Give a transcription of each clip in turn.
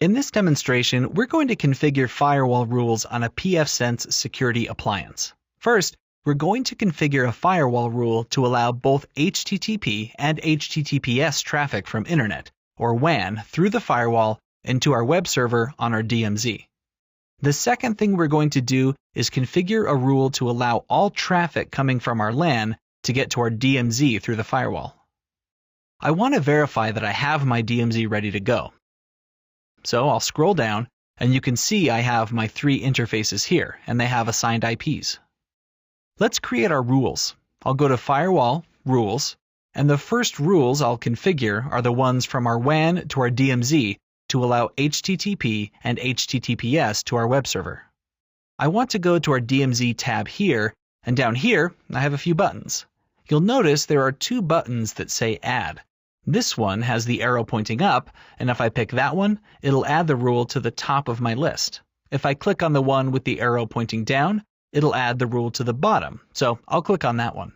In this demonstration, we're going to configure firewall rules on a pfsense security appliance. First, we're going to configure a firewall rule to allow both HTTP and HTTPS traffic from Internet, or WAN, through the firewall into our web server on our DMZ. The second thing we're going to do is configure a rule to allow all traffic coming from our LAN to get to our DMZ through the firewall. I want to verify that I have my DMZ ready to go. So I'll scroll down, and you can see I have my 3 interfaces here, and they have assigned IPs. Let's create our rules. I'll go to Firewall, Rules, and the first rules I'll configure are the ones from our WAN to our DMZ to allow HTTP and HTTPS to our web server. I want to go to our DMZ tab here, and down here I have a few buttons. You'll notice there are 2 buttons that say Add. This one has the arrow pointing up, and if I pick that one, it'll add the rule to the top of my list. If I click on the one with the arrow pointing down, it'll add the rule to the bottom, so I'll click on that one.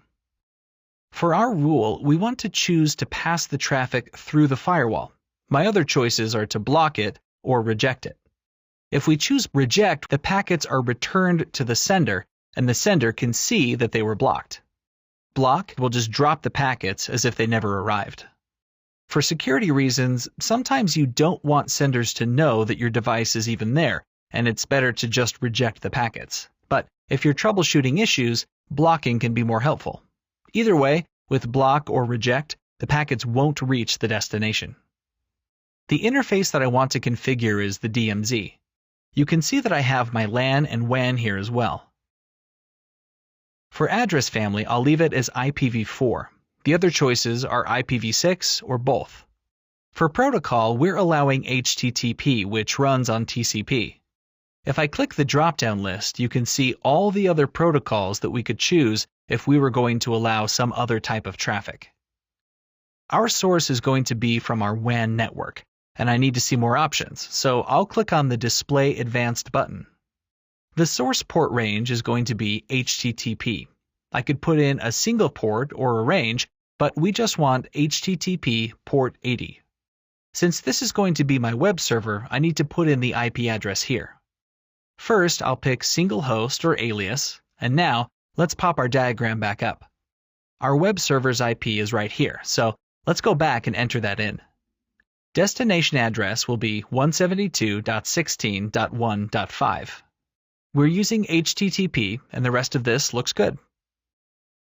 For our rule, we want to choose to pass the traffic through the firewall. My other choices are to block it or reject it. If we choose Reject, the packets are returned to the sender, and the sender can see that they were blocked. Block will just drop the packets as if they never arrived. For security reasons, sometimes you don't want senders to know that your device is even there, and it's better to just reject the packets. But if you're troubleshooting issues, blocking can be more helpful. Either way, with block or reject, the packets won't reach the destination. The interface that I want to configure is the DMZ. You can see that I have my LAN and WAN here as well. For address family, I'll leave it as IPv4. The other choices are IPv6 or both. For protocol, we're allowing HTTP, which runs on TCP. If I click the drop-down list, you can see all the other protocols that we could choose if we were going to allow some other type of traffic. Our source is going to be from our WAN network, and I need to see more options, so I'll click on the Display Advanced button. The source port range is going to be HTTP. I could put in a single port or a range, but we just want HTTP port 80. Since this is going to be my web server, I need to put in the IP address here. First, I'll pick single host or alias, and now let's pop our diagram back up. Our web server's IP is right here, so let's go back and enter that in. Destination address will be 172.16.1.5. We're using HTTP, and the rest of this looks good.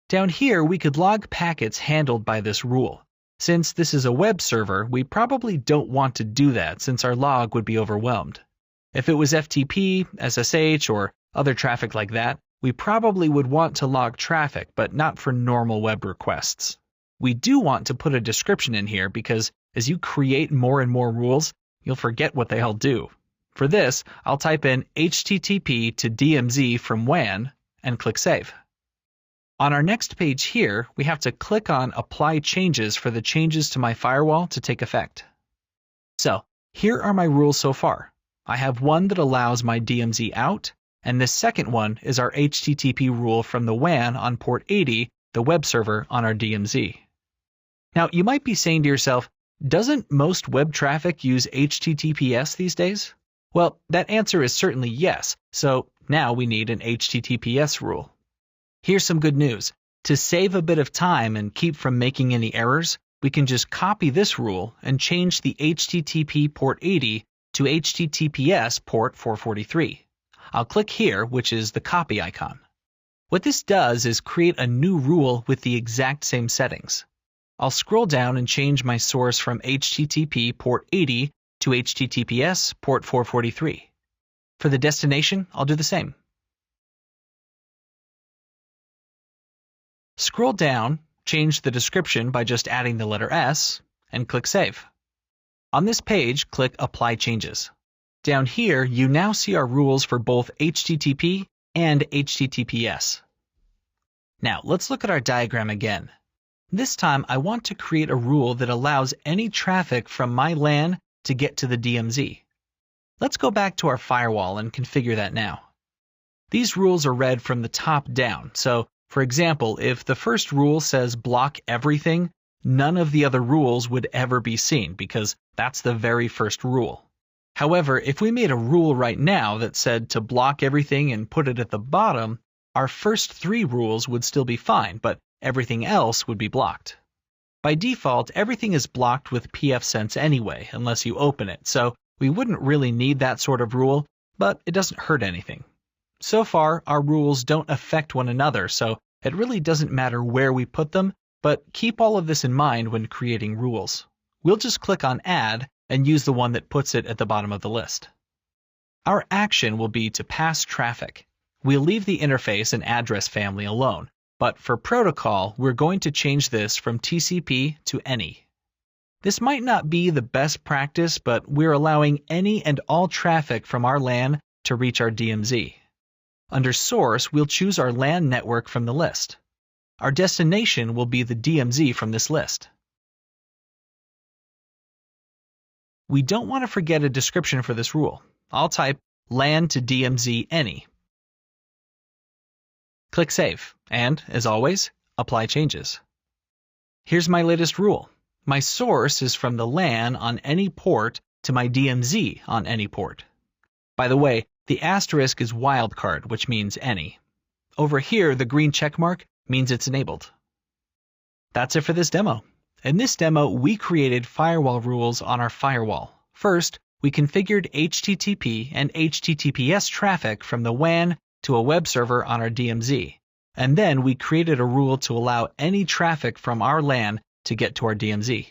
Down here, we could log packets handled by this rule. Since this is a web server, we probably don't want to do that since our log would be overwhelmed. If it was FTP, SSH, or other traffic like that, we probably would want to log traffic, but not for normal web requests. We do want to put a description in here because as you create more and more rules, you'll forget what they all do. For this, I'll type in HTTP to DMZ from WAN and click Save. On our next page here, we have to click on Apply Changes for the changes to my firewall to take effect. So, here are my rules so far. I have one that allows my DMZ out, and this second one is our HTTP rule from the WAN on port 80, the web server on our DMZ. Now, you might be saying to yourself, doesn't most web traffic use HTTPS these days? Well, that answer is certainly yes, so now we need an HTTPS rule. Here's some good news. To save a bit of time and keep from making any errors, we can just copy this rule and change the HTTP port 80 to HTTPS port 443. I'll click here, which is the copy icon. What this does is create a new rule with the exact same settings. I'll scroll down and change my source from HTTP port 80 to HTTPS port 443. For the destination, I'll do the same. Scroll down, change the description by just adding the letter S, and click Save. On this page, click Apply Changes. Down here, you now see our rules for both HTTP and HTTPS. Now, let's look at our diagram again. This time, I want to create a rule that allows any traffic from my LAN to get to the DMZ. Let's go back to our firewall and configure that now. These rules are read from the top down, so for example, if the first rule says block everything, none of the other rules would ever be seen because that's the very first rule. However, if we made a rule right now that said to block everything and put it at the bottom, our first 3 rules would still be fine, but everything else would be blocked. By default, everything is blocked with pfsense anyway, unless you open it, so we wouldn't really need that sort of rule, but it doesn't hurt anything. So far, our rules don't affect one another, so it really doesn't matter where we put them, but keep all of this in mind when creating rules. We'll just click on Add and use the one that puts it at the bottom of the list. Our action will be to pass traffic. We'll leave the interface and address family alone, but for protocol, we're going to change this from TCP to any. This might not be the best practice, but we're allowing any and all traffic from our LAN to reach our DMZ. Under Source, we'll choose our LAN network from the list. Our destination will be the DMZ from this list. We don't want to forget a description for this rule. I'll type LAN to DMZ any. Click Save, and, as always, apply changes. Here's my latest rule. My source is from the LAN on any port to my DMZ on any port. By the way, the asterisk is wildcard, which means any. Over here, the green checkmark means it's enabled. That's it for this demo. In this demo, we created firewall rules on our firewall. First, we configured HTTP and HTTPS traffic from the WAN to a web server on our DMZ. And then we created a rule to allow any traffic from our LAN to get to our DMZ.